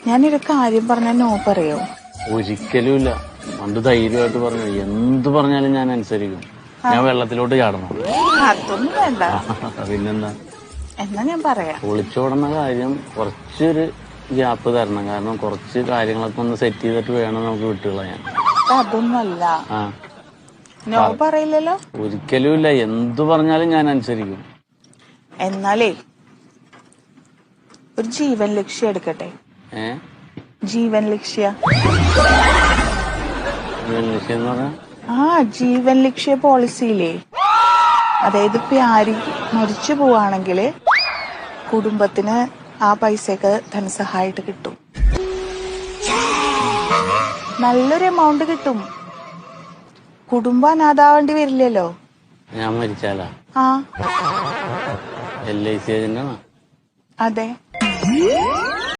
ഞാനൊരു കാര്യം പറഞ്ഞാൽ നോ പറയോ? ഒരിക്കലുമില്ല. പണ്ട് ധൈര്യമായിട്ട് പറഞ്ഞു, എന്ത് പറഞ്ഞാലും ഞാൻ അനുസരിക്കും. ഞാൻ വെള്ളത്തിലോട്ട് ചാടണം. അതൊന്നും വേണ്ട. പിന്നെന്താ? എന്നാ ഞാൻ പറയാം. ഒളിച്ചോടുന്ന കാര്യം കുറച്ചൊരു ഗ്യാപ്പ് തരണം. കാരണം കുറച്ച് കാര്യങ്ങളൊക്കെ ഒന്ന് സെറ്റ് ചെയ്തിട്ട് വേണം നമുക്ക് വിട്ടുകളയാൻ. അതൊന്നുമല്ല. ആ നോ പറയില്ലല്ലോ? ഒരിക്കലുമില്ല. എന്തു പറഞ്ഞാലും ഞാൻ അനുസരിക്കും. എന്നാലേ ഒരു ജീവൻ ലക്ഷ്യം എടുക്കട്ടെ. ജീവൻ ലക്ഷ്യ ജീവൻ ലക്ഷ്യ പോളിസിയില്ലേ? അതായത് ഇപ്പൊ ആരും മരിച്ചു പോവാണെങ്കില് കുടുംബത്തിന് ആ പൈസയൊക്കെ ധനസഹായിട്ട് കിട്ടും. നല്ലൊരു എമൗണ്ട് കിട്ടും. കുടുംബം അനാഥാവേണ്ടി വരില്ലല്ലോ. ഞാൻ മരിച്ചാലാ? ആ LIC ഏജന്റാണോ? അതെ.